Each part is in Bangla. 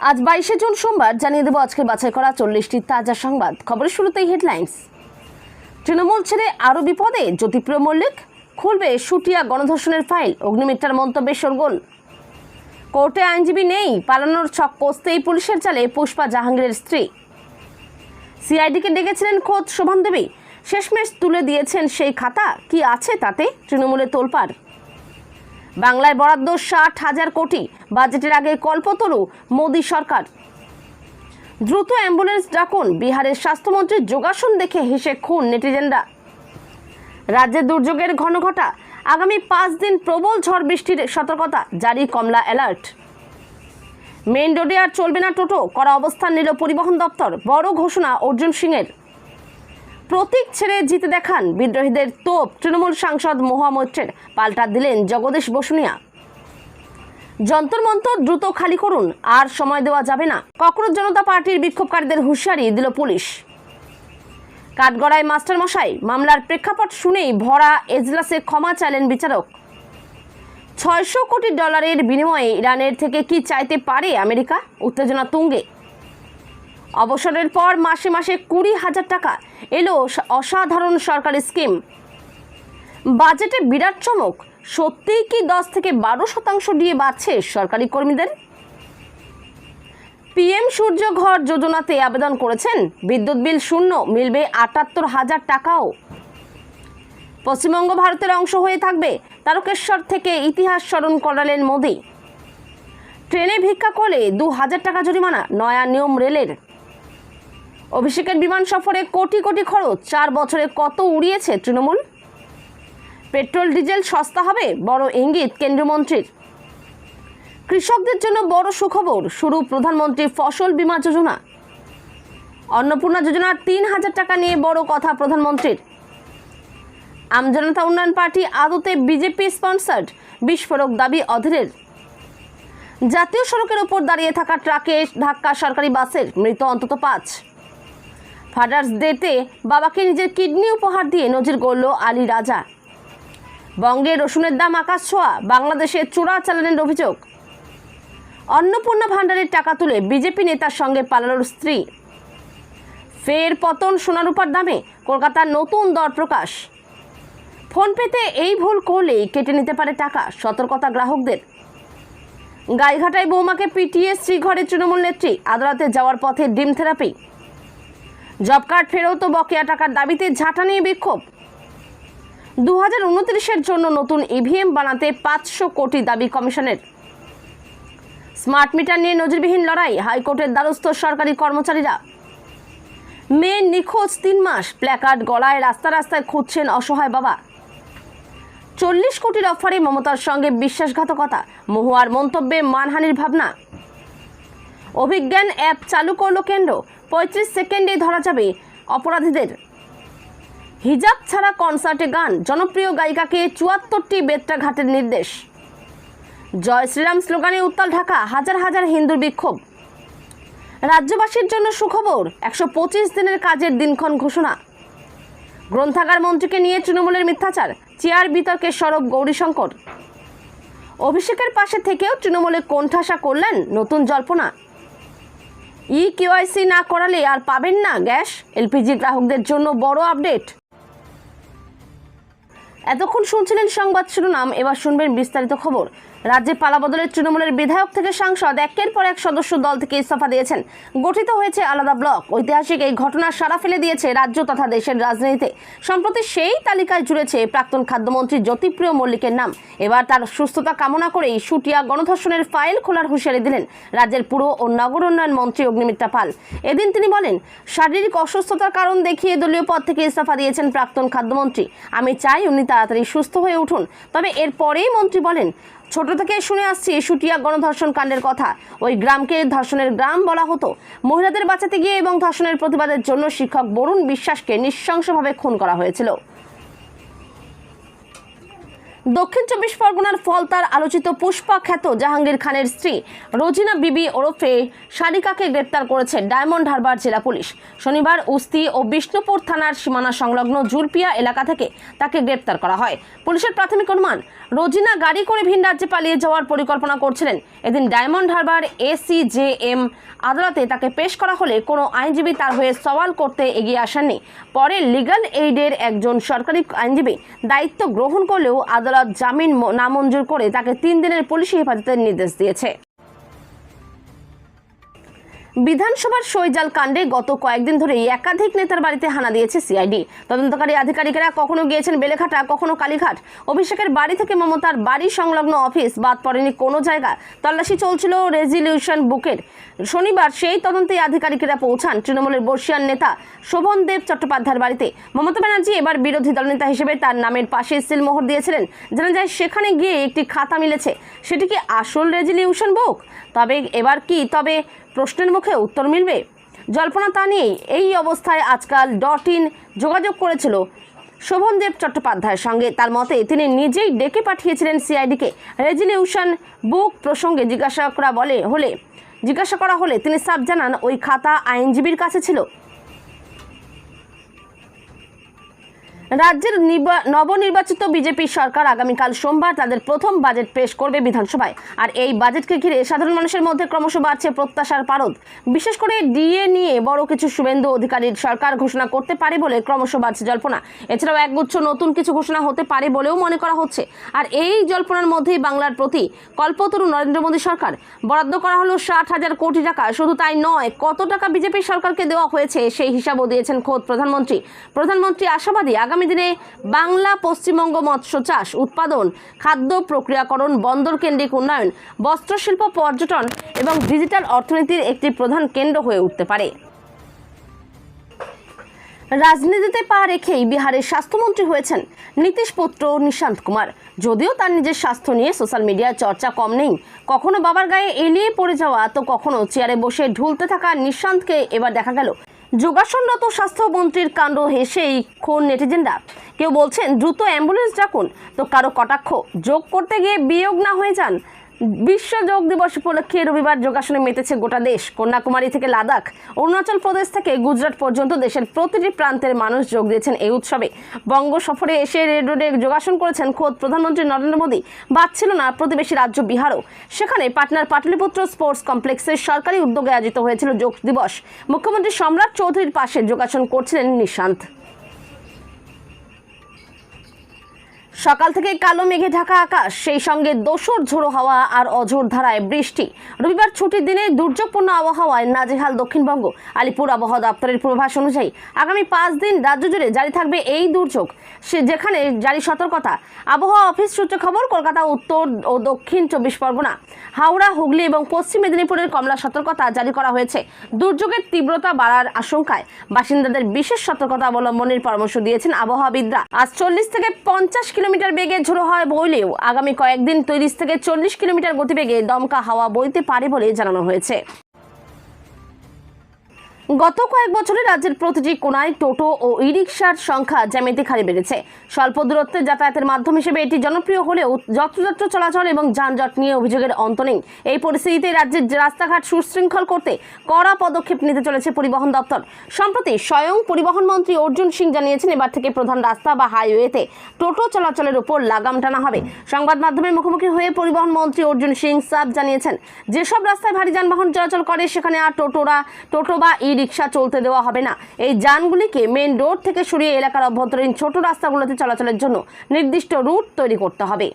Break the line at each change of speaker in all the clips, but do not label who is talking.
আজ 22শে জুন সোমবার জানিয়ে দেব আজকে বাছাই করা 40টি তাজা সংবাদ। খবরের শুরুতেই হেডলাইন্স। তৃণমূল ছেড়ে আরও বিপদে জ্যোতিপ্রিয় মল্লিক, খুলবে শুটিয়া গণধর্ষণের ফাইল, অগ্নিমিত্রার মন্তব্যে শোরগোল। কোর্টে আইনজীবী নেই, পালানোর ছক কষতেই পুলিশের জালে পুষ্পা জাহাঙ্গীরের স্ত্রী। সিআইডিকে ডেকেছিলেন খোদ শোভন দেবী, শেষমেশ তুলে দিয়েছেন সেই খাতা, কি আছে তাতে? তৃণমূলে তোলপাড়। বাংলায় বরাদ্দ 60,000 কোটি, বাজেটের আগে কল্পতরু মোদী সরকার। দ্রুত অ্যাম্বুলেন্স ডাকুন, বিহারের স্বাস্থ্যমন্ত্রীর যোগাসন দেখে হেসে খুন নেটিজেনরা। রাজ্যে দুর্যোগের ঘনঘটা, আগামী 5 দিন প্রবল ঝড় বৃষ্টির সতর্কতা, জারি কমলা অ্যালার্ট। মেইন রোডে আর চলবে না টোটো, কড়া অবস্থান নিল পরিবহন দপ্তর, বড় ঘোষণা অর্জুন সিংয়ের। প্রতীক ছেড়ে জিতে দেখান, বিদ্রোহীদের তোপ তৃণমূল সাংসদ মহুয়া মৈত্রের, পাল্টা দিলেন জগদীশ বসুনিয়া। যন্তর মন্তর দ্রুত খালি করুন, আর সময় দেওয়া যাবে না, ককরোচ জনতা পার্টির বিক্ষোভকারীদের হুঁশিয়ারি দিল পুলিশ। কাঠগড়ায় মাস্টারমশাই, মামলার প্রেক্ষাপট শুনেই ভরা এজলাসে ক্ষমা চাইলেন বিচারক। 600 কোটি ডলারের বিনিময়ে ইরানের থেকে কি চাইতে পারে আমেরিকা, উত্তেজনা তুঙ্গে। অবসরের পর মাসে মাসে 20,000 টাকা এলো, অসাধারণ সরকারি স্কিম। বাজেটে বিরাট চমক, সত্যিই কি 10 থেকে 12% দিয়ে বাড়ছে সরকারি কর্মীদের? পিএম সূর্যঘর যোজনাতে আবেদন করেছেন, বিদ্যুৎ বিল শূন্য, মিলবে 78,000 টাকাও। পশ্চিমবঙ্গ ভারতের অংশ হয়ে থাকবে, তারকেশ্বর থেকে ইতিহাস স্মরণ করালেন মোদী। ট্রেনে ভিক্ষা করলে 2,000 টাকা জরিমানা, নয়া নিয়ম রেলের। অভিষেকের বিমান সফরে কোটি কোটি খরচ, 4 বছরে কত উড়িয়েছে তৃণমূল? পেট্রোল ডিজেল সস্তা হবে, বড় ইঙ্গিত কেন্দ্রীয় মন্ত্রীর। কৃষকদের জন্য বড় সুখবর, শুরু প্রধানমন্ত্রী ফসল বীমা যোজনা। অন্নপূর্ণা যোজনার 3,000 টাকা নিয়ে বড় কথা প্রধানমন্ত্রীর। আমজনতা উন্নয়ন পার্টি আদতে বিজেপি স্পন্সার্ড, বিস্ফোরক দাবি অধীরের। জাতীয় সড়কের ওপর দাঁড়িয়ে থাকা ট্রাকে ধাক্কা সরকারি বাসের, মৃত অন্তত 5। ফাদার্স ডেতে বাবাকে নিজের কিডনি উপহার দিয়ে নজির গড়ল আলী রাজা। বঙ্গে রসুনের দাম আকাশ ছোঁয়া, বাংলাদেশে চোরাচালানের অভিযোগ। অন্নপূর্ণা ভাণ্ডারের টাকা তুলে বিজেপি নেতার সঙ্গে পালানোর স্ত্রী। ফের পতন সোনারূপার দামে, কলকাতার নতুন দর প্রকাশ। ফোনপেতে এই ভুল করলেই কেটে নিতে পারে টাকা, সতর্কতা গ্রাহকদের। গাইঘাটায় বৌমাকে পিটিয়ে শ্রীঘরে তৃণমূল নেত্রী, আদালতে যাওয়ার পথে ডিম থেরাপি। জব কার্ড ফেরত ও বকেয়া টাকার দাবিতে ঝাঁটা নিয়ে বিক্ষোভ। 2029-এর জন্য নতুন ইভিএম বানাতে 500 কোটি দাবি কমিশনের। স্মার্ট মিটার নিয়ে নজিরবিহীন লড়াই, হাইকোর্টের দ্বারস্থ সরকারি কর্মচারীরা। মেয়ে নিখোঁজ 3 মাস, প্ল্যাকার্ড গলায় রাস্তা রাস্তায় খুঁজছেন অসহায় বাবা। 40 কোটির অফারে মমতার সঙ্গে বিশ্বাসঘাতকতা, মহুয়ার মন্তব্যে মানহানির ভাবনা। অভিজ্ঞান অ্যাপ চালু করল কেন্দ্র, 35 সেকেন্ডে ধরা যাবে অপরাধীদের। হিজাব ছাড়া কনসার্টে গান, জনপ্রিয় গায়িকাকে 74টি বেত্রাঘাতের নির্দেশ। জয় শ্রীরাম স্লোগানে উত্তাল ঢাকা, হাজার হাজার হিন্দুর বিক্ষোভ। রাজ্যবাসীর জন্য সুখবর, 125 দিনের কাজের দিনক্ষণ ঘোষণা। গ্রন্থাগার মন্ত্রীকে নিয়ে তৃণমূলের মিথ্যাচার, চেয়ার বিতর্কে সরব গৌরীশঙ্কর। অভিষেকের পাশে থেকেও তৃণমূলে কোণঠাসা করলেন নতুন জল্পনা। কেওয়াইসি না করালে আর পাবেন না গ্যাস, এলপিজি গ্রাহকদের জন্য বড় আপডেট। এতক্ষণ শুনছিলেন সংবাদ শিরোনাম, এবার শুনবেন বিস্তারিত খবর। রাজ্যে পালাবদলে তৃণমূলের বিধায়ক থেকে সাংসদ, একের পর এক সদস্য দল থেকে ইস্তফা দিয়েছেন। গঠিত হয়েছে আলাদা ব্লক। ঐতিহাসিক এই ঘটনা সাড়া ফেলে দিয়েছে রাজ্য তথা দেশের রাজনীতিতে। সম্প্রতি সেই তালিকায় জুড়েছে প্রাক্তন খাদ্যমন্ত্রী জ্যোতিপ্রিয় মল্লিকের নাম। এবার তার সুস্থতা কামনা করেই শুটিয়া গণধর্ষণের ফাইল খোলার হুঁশিয়ারি দিলেন রাজ্যের পুর ও নগর উন্নয়ন মন্ত্রী অগ্নিমিত্রা পাল। এদিন তিনি বলেন, শারীরিক অসুস্থতার কারণ দেখিয়ে দলীয় পদ থেকে ইস্তফা দিয়েছেন প্রাক্তন খাদ্যমন্ত্রী। আমি চাই উনি তাড়াতাড়ি সুস্থ হয়ে উঠুন। তবে এরপরেই মন্ত্রী বলেন, ছোট থেকে শুনে আসছি শুটিয়া গণধর্ষণ কাণ্ডের কথা। ওই গ্রামকে ধর্ষণের গ্রাম বলা হতো। মহিলাদের বাঁচাতে গিয়ে এবং ধর্ষণের প্রতিবাদের জন্য শিক্ষক বরুণ বিশ্বাসকে নৃশংসভাবে খুন করা হয়েছিল। দক্ষিণ চব্বিশ পরগনার ফলতার আলোচিত পুষ্পা খ্যাত জাহাঙ্গীর খানের স্ত্রী রোজিনা বিবি ওরফে সারিকাকে গ্রেপ্তার করেছে ডায়মন্ড হারবার জেলা পুলিশ। শনিবার উস্তি ও বিষ্ণুপুর থানার সীমানা সংলগ্ন জুলপিয়া এলাকা থেকে তাকে গ্রেপ্তার করা হয়। পুলিশের প্রাথমিক অনুমান, রোজিনা গাড়ি করে ভিন রাজ্যে পালিয়ে যাওয়ার পরিকল্পনা করছিলেন। এদিন ডায়মন্ড হারবার ACJM আদালতে তাকে পেশ করা হলে কোনো আইনজীবী তার হয়ে সওয়াল করতে এগিয়ে আসেননি। পরে লিগ্যাল এইডের একজন সরকারি আইনজীবী দায়িত্ব গ্রহণ করলেও আদালত জামিন নামঞ্জুর করে তাকে 3 দিনের পুলিশি হেফাজতের নির্দেশ দিয়েছে। বিধানসভার সইজাল কাণ্ডে গত কয়েকদিন ধরেই একাধিক নেতার বাড়িতে হানা দিয়েছে সিআইডি। তদন্তকারী আধিকারিকেরা কখনো গিয়েছেন বেলেঘাটা, কখনো কালীঘাট। অভিষেকের বাড়ি থেকে মমতার বাড়ি সংলগ্ন অফিস বাদ পড়েনি কোনো জায়গা। তল্লাশি চলছিল রেজলিউশন বুকের। শনিবার সেই তদন্তে আধিকারিকেরা পৌঁছান তৃণমূলের বর্ষিয়ান নেতা শোভনদেব চট্টোপাধ্যায়ের বাড়িতে। মমতা ব্যানার্জি এবার বিরোধী দলনেতা হিসেবে তার নামের পাশে সিলমোহর দিয়েছিলেন। জানা যায় সেখানে গিয়ে একটি খাতা মিলেছে। সেটি কি আসল রেজলিউশন বুক? তবে প্রশ্নের মুখে উত্তর মিলবে। জল্পনা তা নিয়েই এই অবস্থায় আজকাল .in যোগাযোগ করেছিল শোভনদেব চট্টোপাধ্যায়ের সঙ্গে। তার মতে তিনি নিজেই ডেকে পাঠিয়েছিলেন সিআইডিকে। রেজলিউশন বুক প্রসঙ্গে জিজ্ঞাসা করা হলে তিনি সাফ জানান ওই খাতা আইনজীবীর কাছে ছিল। রাজ্যের নবনির্বাচিত বিজেপি সরকার আগামীকাল সোমবার তাদের প্রথম বাজেট পেশ করবে বিধানসভায়। আর এই বাজেটকে ঘিরে সাধারণ মানুষের মধ্যে ক্রমশ বাড়ছে প্রত্যাশার পারদ। বিশেষ করে ডিএ নিয়ে বড় কিছু শুভেন্দু অধিকারীর সরকার ঘোষণা করতে পারে বলে ক্রমশ বাড়ছে জল্পনা। এছাড়াও একগুচ্ছ নতুন কিছু ঘোষণা হতে পারে বলেও মনে করা হচ্ছে। আর এই জল্পনার মধ্যেই বাংলার প্রতি কল্পতরু নরেন্দ্র মোদী সরকার বরাদ্দ করা হলো 60,000 কোটি টাকা। শুধু তাই নয়, কত টাকা বিজেপি সরকারকে দেওয়া হয়েছে সেই হিসাবও দিয়েছেন খোদ প্রধানমন্ত্রী আশাবাদী আগামী দিনে বাংলা পশ্চিমবঙ্গ মৎস্য চাষ, উৎপাদন, খাদ্য প্রক্রিয়াকরণ, বন্দর কেন্দ্রিক উন্নয়ন, বস্ত্রশিল্প, পর্যটন এবং ডিজিটাল অর্থনীতির একটি প্রধান কেন্দ্র হয়ে উঠতে পারে। রাজনীতিতে পা রেখেই বিহারের স্বাস্থ্যমন্ত্রী হয়েছেন নীতিশ পুত্র নিশান্ত কুমার। যদিও তার নিজের স্বাস্থ্য নিয়ে সোশ্যাল মিডিয়ায় চর্চা কম নেই। কখনো বাবার গায়ে এলিয়ে পড়ে যাওয়া তো কখনো চেয়ারে বসে ঢুলতে থাকা নিশান্তকে এবার দেখা গেল যোগাসনরত স্বাস্থ্যমন্ত্রীর কাণ্ড হেসেই খুন নেটিজেনরা। কেউ বলছেন দ্রুত অ্যাম্বুলেন্স ডাকুন, তো কারো কটাক্ষ যোগ করতে গিয়ে বিয়োগ না হয়ে যান। বিশ্ব যোগ দিবস উপলক্ষে রবিবার যোগাসনে মেতেছে গোটা দেশ। কন্যাকুমারী থেকে লাদাখ, অরুণাচল প্রদেশ থেকে গুজরাট পর্যন্ত দেশের প্রতিটি প্রান্তের মানুষ যোগ দিয়েছেন এই উৎসবে। বঙ্গ সফরে এসে রেড রোডে যোগাসন করেছেন খোদ প্রধানমন্ত্রী নরেন্দ্র মোদী। বাদ ছিল না প্রতিবেশী রাজ্য বিহারও। সেখানে পাটনার পাটলিপুত্র স্পোর্টস কমপ্লেক্সের সরকারি উদ্যোগে আয়োজিত হয়েছিল যোগ দিবস। মুখ্যমন্ত্রী সম্রাট চৌধুরীর পাশে যোগাসন করছিলেন নিশান্ত। সকাল থেকে কালো মেঘে ঢাকা আকাশ, সেই সঙ্গে দোসর ঝোড়ো হাওয়া আর অঝোর ধারায় বৃষ্টি। রবিবার ছুটির দিনে দুর্যোগপূর্ণ আবহাওয়ায় নাজেহাল দক্ষিণবঙ্গ। আলিপুর আবহাওয়া দপ্তরের পূর্বাভাস অনুযায়ী আগামী 5 দিন রাজ্য জুড়ে জারি থাকবে এই দুর্যোগ। যেখানে জারি সতর্কতা। আবহাওয়া অফিস সূত্রে খবর, কলকাতা, উত্তর ও দক্ষিণ 24 পরগনা, হাওড়া, হুগলি এবং পশ্চিম মেদিনীপুরের কমলা সতর্কতা জারি করা হয়েছে। দুর্যোগের তীব্রতা বাড়ার আশঙ্কায় বাসিন্দাদের বিশেষ সতর্কতা অবলম্বনের পরামর্শ দিয়েছেন আবহাওয়াবিদরা। আজ 40 থেকে 50 কিলোমিটার বেগে ঝোড়ো হাওয়া বইলেও আগামী কয়েকদিন 30 থেকে 40 কিলোমিটার গতিবেগে দমকা হাওয়া বইতে পারে বলে জানানো হয়েছে। গত কয়েক বছরে রাজ্যের প্রতিটি কোনায় টোটো ও ই-রিকশার সংখ্যা জ্যামিতিক হারে বেড়েছে। স্বল্প দূরত্বে যাতায়াতের মাধ্যম হিসেবে এটি জনপ্রিয় হলেও যত্রতত্র চলাচল এবং যানজট নিয়ে অভিযোগের অন্ত নেই। এই পরিস্থিতিতে রাজ্যের রাস্তাঘাট সুশৃঙ্খল করতে কড়া পদক্ষেপ নিতে চলেছে পরিবহন দপ্তর। সম্প্রতি স্বয়ং পরিবহন মন্ত্রী অর্জুন সিং জানিয়েছেন, এবার থেকে প্রধান রাস্তা বা হাইওয়েতে টোটো চলাচলের উপর লাগাম টানা হবে। সংবাদ মাধ্যমের মুখোমুখি হয়ে পরিবহন মন্ত্রী অর্জুন সিং সাফ জানিয়েছেন, যেসব রাস্তায় ভারী যানবাহন চলাচল করে সেখানে আর টোটো বা রিকশা চলতে দেওয়া হবে না। এই যানগুলিকে মেন রোড থেকে সরিয়ে এলাকার অভ্যন্তরীণ ছোট রাস্তাগুলোতে চলাচলের জন্য নির্দিষ্ট রুট তৈরি করতে হবে।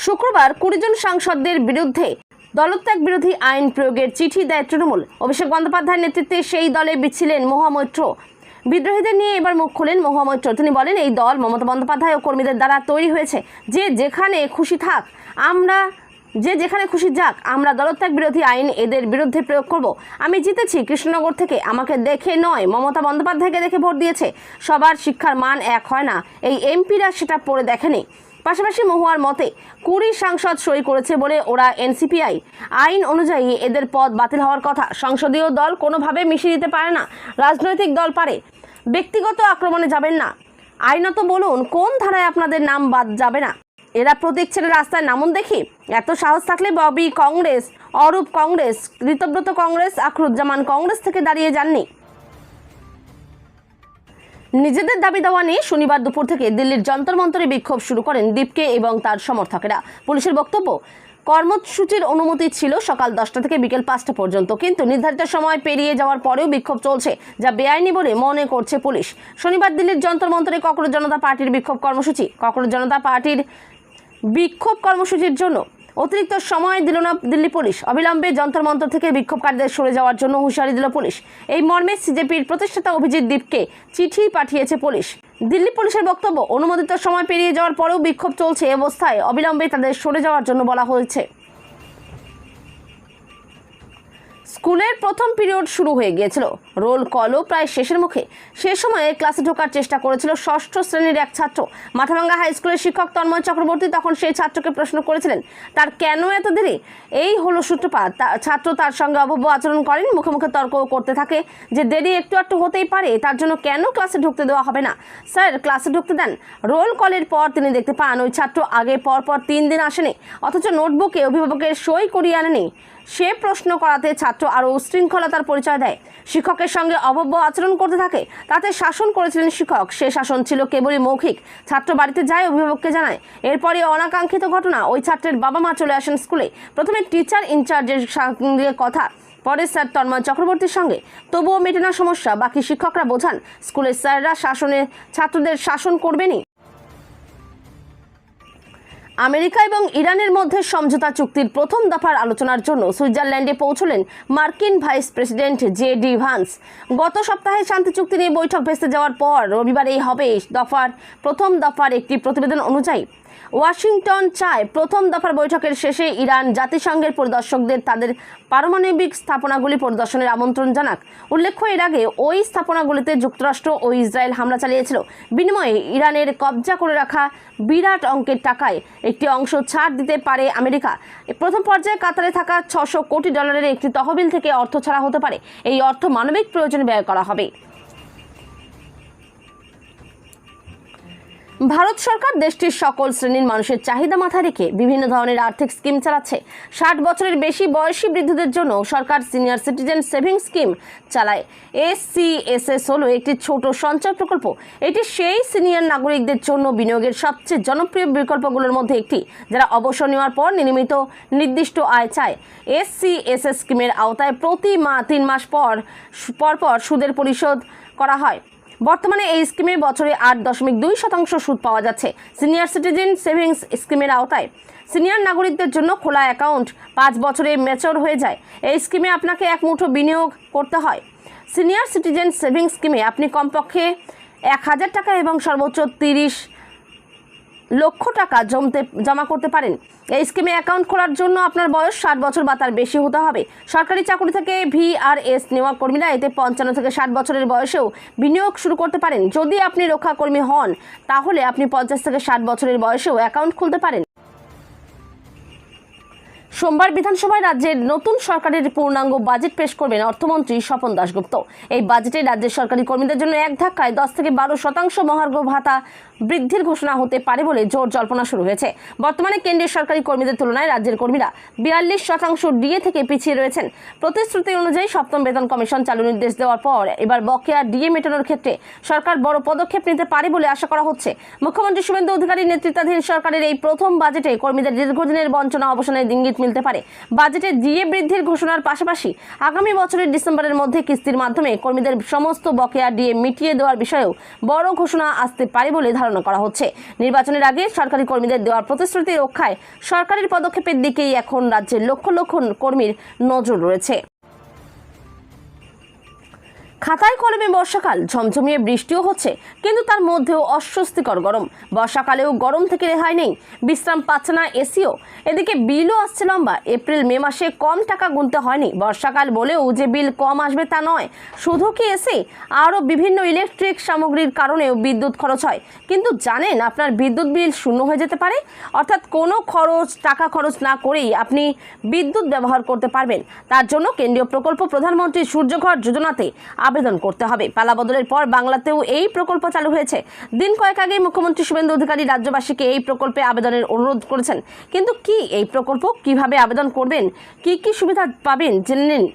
শুক্রবার 20 জন সাংসদদের বিরুদ্ধে দলত্যাগ বিরোধী আইন প্রয়োগের চিঠি দেয় তৃণমূল। অভিষেক বন্দ্যোপাধ্যায়ের নেতৃত্বে সেই দলে ছিলেন মহামৈত্র। বিদ্রোহীদের নিয়ে এবার মুখ খোলেন মহামৈত্র। তিনি বলেন, এই দল মমতা বন্দ্যোপাধ্যায় ও কর্মীদের দ্বারা তৈরি হয়েছে। যে যেখানে খুশি যাক, আমরা দলত্যাগ বিরোধী আইন এদের বিরুদ্ধে প্রয়োগ করব। আমি জিতেছি কৃষ্ণনগর থেকে, আমাকে দেখে নয়, মমতা বন্দ্যোপাধ্যায়কে দেখে ভোট দিয়েছে। সবার শিক্ষার মান এক হয় না, এই এমপিরা সেটা পড়ে দেখেনি। পাশাপাশি মহুয়ার মতে 20 সাংসদ সই করেছে বলে ওরা NCPI আইন অনুযায়ী এদের পদ বাতিল হওয়ার কথা। সংসদীয় দল কোনোভাবে মিশিয়ে দিতে পারে না, রাজনৈতিক দল পারে। ব্যক্তিগত আক্রমণে যাবেন না। আইনত বলুন কোন ধারায় আপনাদের নাম বাদ যাবে না। এরা প্রতীক ছেড়ে রাস্তায় নামুন দেখি। এত সাহস থাকলে ববি কংগ্রেস, অরূপ কংগ্রেস, ঋতব্রত কংগ্রেস, আখরুজ্জামান কংগ্রেস থেকে দাঁড়িয়ে যাননি। নিজেদের দাবি দেওয়া নিয়ে শনিবার দুপুর থেকে দিল্লির যন্তর মন্তরে বিক্ষোভ শুরু করেন দীপকে এবং তার সমর্থকেরা। পুলিশের বক্তব্য, কর্মসূচির অনুমতি ছিল সকাল 10টা থেকে বিকেল 5টা পর্যন্ত, কিন্তু নির্ধারিত সময় পেরিয়ে যাওয়ার পরেও বিক্ষোভ চলছে, যা বেআইনি বলে মনে করছে পুলিশ। শনিবার দিল্লির যন্তর মন্তরে ককরোচ জনতা পার্টির বিক্ষোভ কর্মসূচির জন্য অতিরিক্ত সময় দিল না দিল্লি পুলিশ। অবিলম্বে যন্তর মন্তর থেকে বিক্ষোভকারীদের সরে যাওয়ার জন্য হুঁশিয়ারি দিল পুলিশ। এই মর্মে সিজেপির প্রতিষ্ঠাতা অভিজিৎ দীপকে চিঠি পাঠিয়েছে পুলিশ। দিল্লি পুলিশের বক্তব্য, অনুমোদিত সময় পেরিয়ে যাওয়ার পরেও বিক্ষোভ চলছে অবস্থায় অবিলম্বে তাদের সরে যাওয়ার জন্য বলা হয়েছে। স্কুলের প্রথম পিরিয়ড শুরু হয়ে গিয়েছিল, রোল কলও প্রায় শেষের মুখে। সে সময়ে ক্লাসে ঢোকার চেষ্টা করেছিল 6ষ্ঠ শ্রেণীর এক ছাত্র। মাথাভাঙ্গা হাই স্কুলের শিক্ষক তন্ময় চক্রবর্তী তখন সেই ছাত্রকে প্রশ্ন করেছিলেন তার কেন এত দেরি। এই হলো সূত্রপাত। ছাত্র তার সঙ্গে অভব্য আচরণ করেন, মুখে মুখে তর্ক করতে থাকে যে দেরি একটু হতেই পারে, তার জন্য কেন ক্লাসে ঢুকতে দেওয়া হবে না, স্যার ক্লাসে ঢুকতে দেন। রোল কলের পর তিনি দেখতে পান ওই ছাত্র আগে পরপর 3 দিন আসেনি, অথচ নোটবুকে অভিভাবকের সই করিয়ে আনেনি। সে প্রশ্ন করাতে ছাত্র আরও উশৃঙ্খলতার পরিচয় দেয়, শিক্ষকের সঙ্গে অভব্য আচরণ করতে থাকে। তাতে শাসন করেছিলেন শিক্ষক। সে শাসন ছিল কেবলই মৌখিক। ছাত্র বাড়িতে যায়, অভিভাবককে জানায়। এরপরই অনাকাঙ্ক্ষিত ঘটনা, ওই ছাত্রের বাবা মা চলে আসেন স্কুলে। প্রথমে টিচার ইনচার্জের সঙ্গে কথা, পরে স্যার তন্ময় চক্রবর্তীর সঙ্গে। তবুও মেটে না সমস্যা। বাকি শিক্ষকরা বোঝান স্কুলের স্যাররা ছাত্রদের শাসন করবেনই। আমেরিকা এবং ইরানের মধ্যে সমঝোতা চুক্তির প্রথম দফার আলোচনার জন্য সুইজারল্যান্ডে পৌঁছলেন মার্কিন ভাইস প্রেসিডেন্ট জে.ডি. ভান্স। গত সপ্তাহে শান্তি চুক্তি নিয়ে বৈঠক ভেস্তে যাওয়ার পর রবিবারেই হবে প্রথম দফার একটি প্রতিবেদন অনুযায়ী ওয়াশিংটন চায় প্রথম দফার বৈঠকের শেষে ইরান জাতিসংঘের পরিদর্শকদের তাদের পারমাণবিক স্থাপনাগুলি পরিদর্শনের আমন্ত্রণ জানাক। উল্লেখ্য, এর আগে ওই স্থাপনাগুলিতে যুক্তরাষ্ট্র ও ইসরায়েল হামলা চালিয়েছিল। বিনিময়ে ইরানের কবজা করে রাখা বিরাট অঙ্কের টাকায় একটি অংশ ছাড় দিতে পারে আমেরিকা। প্রথম পর্যায়ে কাতারে থাকা $600 কোটি একটি তহবিল থেকে অর্থ ছাড়া হতে পারে। এই অর্থ মানবিক প্রয়োজনে ব্যয় করা হবে। ভারত সরকার দেশটির সকল শ্রেণীর মানুষের চাহিদা মাথায় রেখে বিভিন্ন ধরনের আর্থিক স্কিম চালাচ্ছে। 60 বছরের বেশি বয়সী বৃদ্ধদের জন্য সরকার সিনিয়র সিটিজেন সেভিংস স্কিম চালায়। SCSS হলো একটি ছোট সঞ্চয় প্রকল্প। এটি সেই সিনিয়র নাগরিকদের জন্য বিনিয়োগের সবচেয়ে জনপ্রিয় বিকল্পগুলোর মধ্যে একটি, যারা অবসর নেওয়ার পর নির্দিষ্ট আয় চায়। SCSS স্কিমের আওতায় প্রতি 3 মাস পর সুদের পরিশোধ করা হয়। বর্তমানে এই স্কিমে বছরে 8.2% সুদ পাওয়া যাচ্ছে। সিনিয়র সিটিজেন সেভিংস স্কিমের আওতায় সিনিয়র নাগরিকদের জন্য খোলা অ্যাকাউন্ট 5 বছরে ম্যাচিওর হয়ে যায়। এই স্কিমে আপনাকে এক মুঠো বিনিয়োগ করতে হয়। সিনিয়র সিটিজেন সেভিংস স্কিমে আপনি কমপক্ষে 1,000 টাকা এবং সর্বোচ্চ 30 লক্ষ টাকা জমা করতে পারেন। এই স্কিমে অ্যাকাউন্ট খোলার জন্য আপনার বয়স 60 বছর বা তার বেশি হতে হবে। সরকারি চাকরি থেকে VRS নেওয়া কর্মীরা এতে 55 থেকে 60 বছরের বয়সেও বিনিয়োগ শুরু করতে পারেন। যদি আপনি রক্ষাকর্মী হন, তাহলে আপনি 50 থেকে 60 বছরের বয়সেও অ্যাকাউন্ট খুলতে পারেন। সোমবার বিধানসভায় রাজ্যের নতুন সরকারের পূর্ণাঙ্গ বাজেট পেশ করবেন অর্থমন্ত্রী স্বপন দাশগুপ্ত। এই বাজেটে রাজ্যের সরকারি কর্মীদের জন্য এক ধাক্কায় 10 থেকে 12% মহার্ঘ ভাতা বৃদ্ধির ঘোষণা হতে পারে বলে জোর জল্পনা শুরু হয়েছে। বর্তমানে কেন্দ্রীয় সরকারি কর্মীদের তুলনায় রাজ্যের কর্মীরা 42% ডিএ থেকে পিছিয়ে রয়েছেন। প্রতিশ্রুতি অনুযায়ী 7ম বেতন কমিশন চালু নির্দেশ দেওয়ার পর এবার বকেয়া ডিএ মেটানোর ক্ষেত্রে সরকার বড় পদক্ষেপ নিতে পারে বলে আশা করা হচ্ছে। মুখ্যমন্ত্রী শুভেন্দু অধিকারীর নেতৃত্বাধীন সরকারের এই প্রথম বাজেটে কর্মীদের দীর্ঘদিনের বঞ্চনা অবসানের ইঙ্গিত মিলতে পারে। বাজেটে ডিএ বৃদ্ধির ঘোষণার পাশাপাশি আগামী বছরের ডিসেম্বরের মধ্যে কিস্তির মাধ্যমে কর্মীদের সমস্ত বকেয়া ডিএ মিটিয়ে দেওয়ার বিষয়েও বড় ঘোষণা আসতে পারে বলে ধারণা করা হচ্ছে। নির্বাচনের আগে সরকারি কর্মীদের দেওয়ার প্রতিশ্রুতি রক্ষায় সরকারের পদক্ষেপের দিকেই এখন রাজ্যের লক্ষ লক্ষ কর্মীর নজর রয়েছে। খাতায় কলমে বর্ষাকাল, ঝমঝমিয়ে বৃষ্টিও হচ্ছে, কিন্তু তার মধ্যেও অস্বস্তিকর গরম। বর্ষাকালেও গরম থেকে রেহাই নেই, বিশ্রাম পাচ্ছে না এসিও। এদিকে বিলও আসছে লম্বা। এপ্রিল মে মাসে কম টাকা গুনতে হয়নি। বর্ষাকাল বলেও যে বিল কম আসবে তা নয়। শুধু কি এসি, আরও বিভিন্ন ইলেকট্রিক সামগ্রীর কারণেও বিদ্যুৎ খরচ হয়। কিন্তু জানেন আপনার বিদ্যুৎ বিল শূন্য হয়ে যেতে পারে। অর্থাৎ কোনো টাকা খরচ না করেই আপনি বিদ্যুৎ ব্যবহার করতে পারবেন। তার জন্য কেন্দ্রীয় প্রকল্প প্রধানমন্ত্রী সূর্যঘর যোজনাতে আবেদন করতে হবে। পালা বদলের পর বাংলাতেও এই প্রকল্প চালু হয়েছে। দিন কয়েক আগে মুখ্যমন্ত্রী শুভেন্দু অধিকারী রাজ্যবাসীকে এই প্রকল্পে আবেদনের অনুরোধ করেছেন। কিন্তু কি এই প্রকল্প, কিভাবে আবেদন করবেন, কি কি সুবিধা পাবেন জেনে নিন।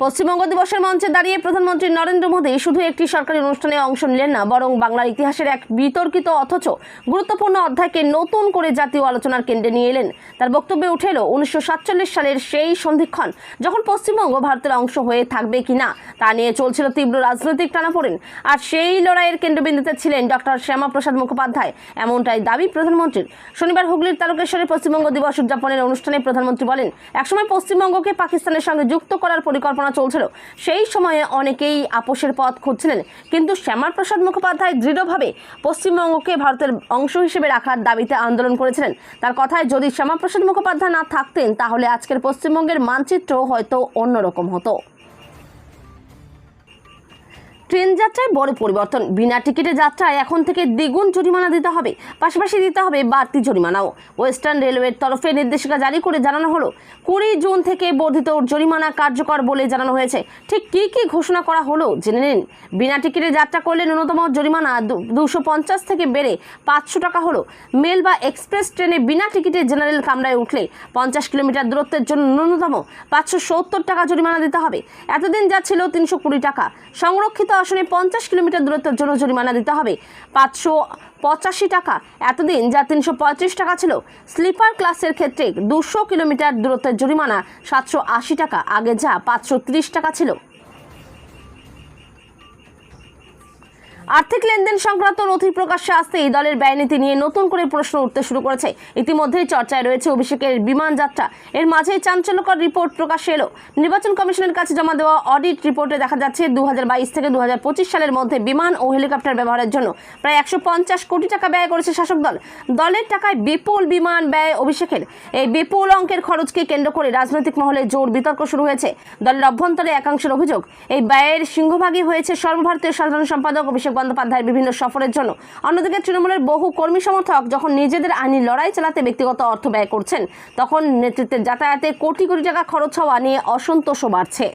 পশ্চিমবঙ্গ দিবসের মঞ্চে দাঁড়িয়ে প্রধানমন্ত্রী নরেন্দ্র মোদী শুধু একটি সরকারি অনুষ্ঠানে অংশ নিলেন না, বরং বাংলার ইতিহাসের এক বিতর্কিত অথচ গুরুত্বপূর্ণ অধ্যায়কে নতুন করে জাতীয় আলোচনার কেন্দ্রে নিয়ে এলেন। তার বক্তব্যে উঠে এলো 1947 সালের সেই সন্ধিক্ষণ, যখন পশ্চিমবঙ্গ ভারতের অংশ হয়ে থাকবে কিনা তা নিয়ে চলছিল তীব্র রাজনৈতিক টানাপোড়েন। আর সেই লড়াইয়ের কেন্দ্রবিন্দুতে ছিলেন ডক্টর শ্যামাপ্রসাদ মুখোপাধ্যায়, এমনটাই দাবি প্রধানমন্ত্রীর। শনিবার হুগলির তারকেশ্বরে পশ্চিমবঙ্গ দিবস উদযাপনের অনুষ্ঠানে প্রধানমন্ত্রী বলেন, একসময় পশ্চিমবঙ্গকে পাকিস্তানের সঙ্গে যুক্ত করার পরিকল্পনা চলছিল। সেই সময়ে অনেকেই আপোষের পথ খুঁজছিলেন, কিন্তু শ্যামাপ্রসাদ মুখোপাধ্যায় দৃঢ়ভাবে পশ্চিমবঙ্গকে ভারতের অংশ হিসেবে রাখার দাবিতে আন্দোলন করেছিলেন। তার কথায়, যদি শ্যামাপ্রসাদ মুখোপাধ্যায় না থাকতেন তাহলে আজকের পশ্চিমবঙ্গের মানচিত্র হয়তো অন্যরকম হতো। ট্রেন যাত্রায় বড় পরিবর্তন। বিনা টিকিটে যাত্রায় এখন থেকে দ্বিগুণ জরিমানা দিতে হবে, পাশাপাশি দিতে হবে বাড়তি জরিমানাও। ওয়েস্টার্ন রেলওয়ের তরফে নির্দেশিকা জারি করে জানানো হলো, 20 জুন থেকে বর্ধিত জরিমানা কার্যকর বলে জানানো হয়েছে। ঠিক কি কি ঘোষণা করা হলো জেনে নিন। বিনা টিকিটে যাত্রা করলে ন্যূনতম জরিমানা 250 থেকে বেড়ে 500 টাকা হলো। মেল বা এক্সপ্রেস ট্রেনে বিনা টিকিটে জেনারেল কামরায় উঠলে 50 কিলোমিটার দূরত্বের জন্য ন্যূনতম 570 টাকা জরিমানা দিতে হবে। এতদিন যা ছিল 320 টাকা। সংরক্ষিত আসনে 50 কিলোমিটার দূরত্বের জন্য জরিমানা দিতে হবে 585 টাকা। এতদিন যা 335 টাকা ছিল। স্লিপার ক্লাসের ক্ষেত্রে 200 কিলোমিটার দূরত্বের জরিমানা 780 টাকা, আগে যা 530 টাকা ছিল। আর্থিক লেনদেন সংক্রান্ত নথি প্রকাশ্যে আসতেই দলের ব্যয়নীতি নিয়ে নতুন করে প্রশ্ন উঠতে শুরু করেছে। ইতিমধ্যেই চর্চায় রয়েছে অভিষেকের বিমান যাত্রা। এর মাঝেই চাঞ্চল্যকর রিপোর্ট প্রকাশ্যে এলো। নির্বাচন কমিশনের কাছে জমা দেওয়া অডিট রিপোর্টে দেখা যাচ্ছে 2022 থেকে 2025 সালের মধ্যে বিমান ও হেলিকপ্টার ব্যবহারের জন্য প্রায় 150 কোটি টাকা ব্যয় করেছে শাসক দল। দলের টাকায় বিপুল বিমান ব্যয় অভিষেকের। এই বিপুল অঙ্কের খরচকে কেন্দ্র করে রাজনৈতিক মহলে জোর বিতর্ক শুরু হয়েছে। দলের অভ্যন্তরে একাংশের অভিযোগ, এই ব্যয়ের সিংহভাগই হয়েছে সর্বভারতীয় সাধারণ সম্পাদক অভিষেক বন্দ্যোপাধ্যায়ের বিভিন্ন সফরের জন্য। অন্যদিকে তৃণমূলের বহু কর্মী সমর্থক যখন নিজেদের আইনি লড়াই চালাতে ব্যক্তিগত অর্থ ব্যয় করছেন, তখন নেতৃত্বের যাতায়াতে কোটি কোটি টাকা খরচ হওয়া নিয়ে অসন্তোষও বাড়ছে।